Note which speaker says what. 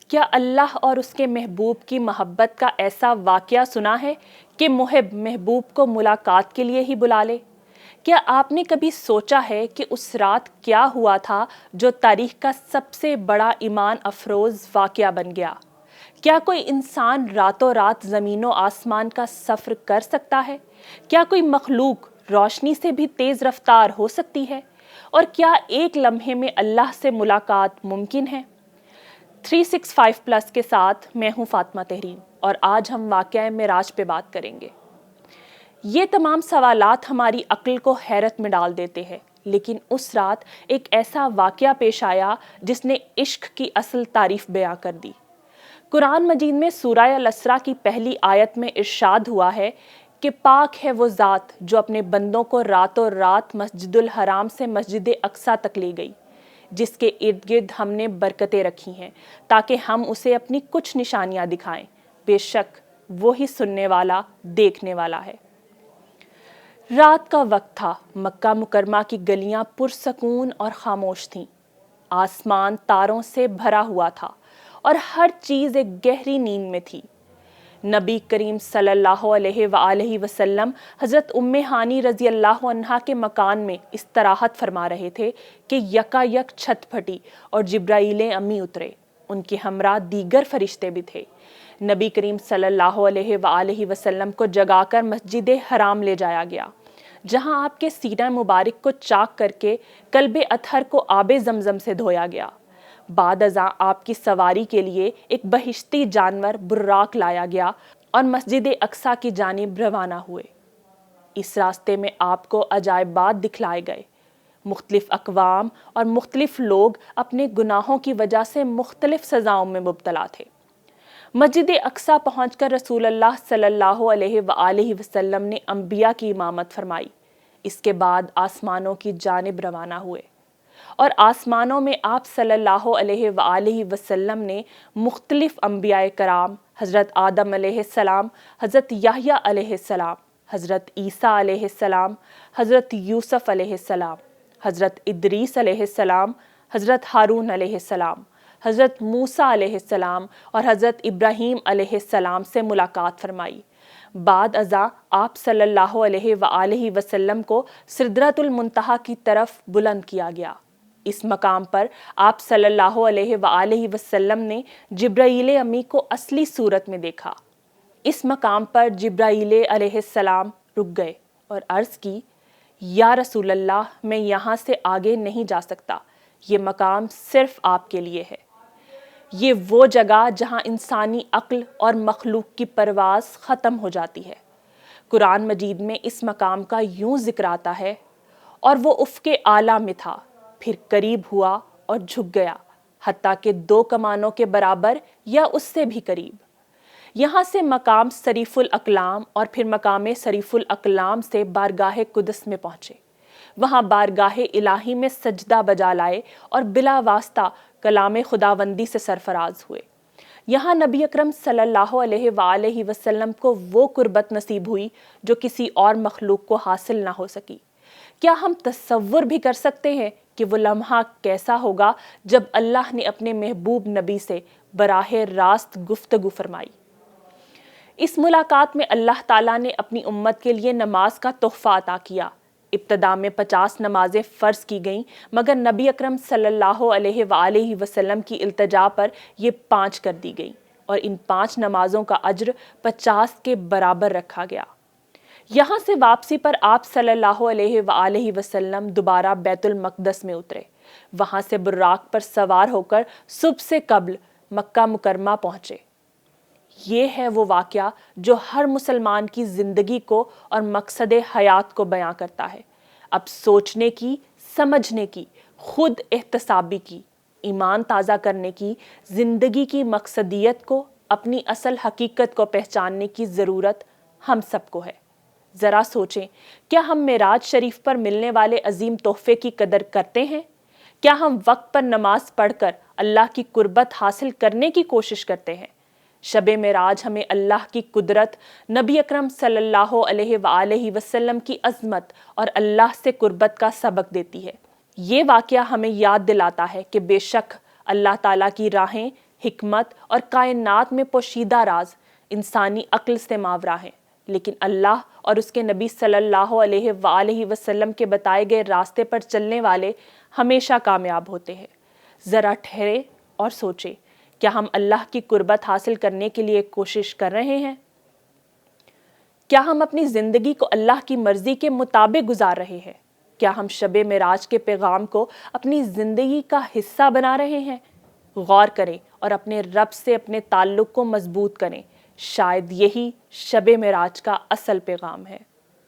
Speaker 1: کیا اللہ اور اس کے محبوب کی محبت کا ایسا واقعہ سنا ہے کہ محب محبوب کو ملاقات کے لیے ہی بلا لے؟ کیا آپ نے کبھی سوچا ہے کہ اس رات کیا ہوا تھا جو تاریخ کا سب سے بڑا ایمان افروز واقعہ بن گیا؟ کیا کوئی انسان راتوں رات زمین و آسمان کا سفر کر سکتا ہے؟ کیا کوئی مخلوق روشنی سے بھی تیز رفتار ہو سکتی ہے؟ اور کیا ایک لمحے میں اللہ سے ملاقات ممکن ہے؟ 365 پلس کے ساتھ میں ہوں فاطمہ تحریم، اور آج ہم واقعہ معراج پہ بات کریں گے۔ یہ تمام سوالات ہماری عقل کو حیرت میں ڈال دیتے ہیں، لیکن اس رات ایک ایسا واقعہ پیش آیا جس نے عشق کی اصل تعریف بیان کر دی۔ قرآن مجید میں سورہ الاسراء کی پہلی آیت میں ارشاد ہوا ہے کہ پاک ہے وہ ذات جو اپنے بندوں کو راتوں رات مسجد الحرام سے مسجد اقصیٰ تک لے گئی، جس کے ارد گرد ہم نے برکتیں رکھی ہیں تاکہ ہم اسے اپنی کچھ نشانیاں دکھائیں۔ بے شک وہی سننے والا دیکھنے والا ہے۔ رات کا وقت تھا، مکہ مکرمہ کی گلیاں پرسکون اور خاموش تھیں، آسمان تاروں سے بھرا ہوا تھا اور ہر چیز ایک گہری نیند میں تھی۔ نبی کریم صلی اللہ علیہ وآلہ وسلم حضرت ام ہانی رضی اللہ عنہا کے مکان میں استراحت فرما رہے تھے کہ یکا یک چھت پھٹی اور جبرائیل امی اترے۔ ان کے ہمراہ دیگر فرشتے بھی تھے۔ نبی کریم صلی اللہ علیہ وآلہ وسلم کو جگا کر مسجد حرام لے جایا گیا، جہاں آپ کے سینہ مبارک کو چاک کر کے قلب اطہر کو آب زمزم سے دھویا گیا۔ بعد ازاں آپ کی سواری کے لیے ایک بہشتی جانور براق لایا گیا اور مسجد اقصیٰ کی جانب روانہ ہوئے۔ اس راستے میں آپ کو عجائبات دکھلائے گئے۔ مختلف اقوام اور مختلف لوگ اپنے گناہوں کی وجہ سے مختلف سزاؤں میں مبتلا تھے۔ مسجد اقصیٰ پہنچ کر رسول اللہ صلی اللہ علیہ وآلہ وسلم نے انبیاء کی امامت فرمائی۔ اس کے بعد آسمانوں کی جانب روانہ ہوئے اور آسمانوں میں آپ صلی اللہ علیہ وآلہ وسلم نے مختلف انبیاء کرام، حضرت آدم علیہ السلام، حضرت یحییٰ علیہ السلام، حضرت عیسیٰ علیہ السلام، حضرت یوسف علیہ السلام، حضرت ادریس علیہ السلام، حضرت ہارون علیہ السلام، حضرت موسیٰ علیہ السلام اور حضرت ابراہیم علیہ السلام سے ملاقات فرمائی۔ بعد ازاں آپ صلی اللہ علیہ وآلہ وسلم کو سدرۃ المنتہا کی طرف بلند کیا گیا۔ اس مقام پر آپ صلی اللہ علیہ وآلہ وسلم نے جبرائیل امی کو اصلی صورت میں دیکھا۔ اس مقام پر جبرائیل علیہ السلام رک گئے اور عرض کی، یا رسول اللہ، میں یہاں سے آگے نہیں جا سکتا، یہ مقام صرف آپ کے لیے ہے۔ یہ وہ جگہ جہاں انسانی عقل اور مخلوق کی پرواز ختم ہو جاتی ہے۔ قرآن مجید میں اس مقام کا یوں ذکر آتا ہے، اور وہ افق اعلیٰ میں تھا، پھر قریب ہوا اور جھک گیا، حتیٰ کہ 2 کمانوں کے برابر یا اس سے بھی قریب۔ یہاں سے مقام صریف الاقلام اور پھر مقام صریف الاقلام سے بارگاہ قدس میں پہنچے۔ وہاں بارگاہ الہی میں سجدہ بجا لائے اور بلا واسطہ کلام خداوندی سے سرفراز ہوئے۔ یہاں نبی اکرم صلی اللہ علیہ وآلہ وسلم کو وہ قربت نصیب ہوئی جو کسی اور مخلوق کو حاصل نہ ہو سکی۔ کیا ہم تصور بھی کر سکتے ہیں کہ وہ لمحہ کیسا ہوگا جب اللہ نے اپنے محبوب نبی سے براہ راست گفتگو فرمائی؟ اس ملاقات میں اللہ تعالیٰ نے اپنی امت کے لیے نماز کا تحفہ عطا کیا۔ ابتدا میں 50 نمازیں فرض کی گئیں، مگر نبی اکرم صلی اللہ علیہ وآلہ وسلم کی التجا پر یہ 5 کر دی گئیں، اور ان 5 نمازوں کا اجر 50 کے برابر رکھا گیا۔ یہاں سے واپسی پر آپ صلی اللہ علیہ وآلہ وسلم دوبارہ بیت المقدس میں اترے۔ وہاں سے براق پر سوار ہو کر صبح سے قبل مکہ مکرمہ پہنچے۔ یہ ہے وہ واقعہ جو ہر مسلمان کی زندگی کو اور مقصد حیات کو بیان کرتا ہے۔ اب سوچنے کی، سمجھنے کی، خود احتسابی کی، ایمان تازہ کرنے کی، زندگی کی مقصدیت کو، اپنی اصل حقیقت کو پہچاننے کی ضرورت ہم سب کو ہے۔ ذرا سوچیں، کیا ہم معراج شریف پر ملنے والے عظیم تحفے کی قدر کرتے ہیں؟ کیا ہم وقت پر نماز پڑھ کر اللہ کی قربت حاصل کرنے کی کوشش کرتے ہیں؟ شب معراج ہمیں اللہ کی قدرت، نبی اکرم صلی اللہ علیہ وآلہ وسلم کی عظمت اور اللہ سے قربت کا سبق دیتی ہے۔ یہ واقعہ ہمیں یاد دلاتا ہے کہ بے شک اللہ تعالیٰ کی راہیں حکمت اور کائنات میں پوشیدہ راز انسانی عقل سے ماورا ہیں، لیکن اللہ اور اس کے نبی صلی اللہ علیہ وآلہ وسلم کے بتائے گئے راستے پر چلنے والے ہمیشہ کامیاب ہوتے ہیں۔ ذرا ٹھہرے اور سوچے، کیا ہم اللہ کی قربت حاصل کرنے کے لیے کوشش کر رہے ہیں؟ کیا ہم اپنی زندگی کو اللہ کی مرضی کے مطابق گزار رہے ہیں؟ کیا ہم شب معراج کے پیغام کو اپنی زندگی کا حصہ بنا رہے ہیں؟ غور کریں اور اپنے رب سے اپنے تعلق کو مضبوط کریں، شاید یہی شب معراج کا اصل پیغام ہے۔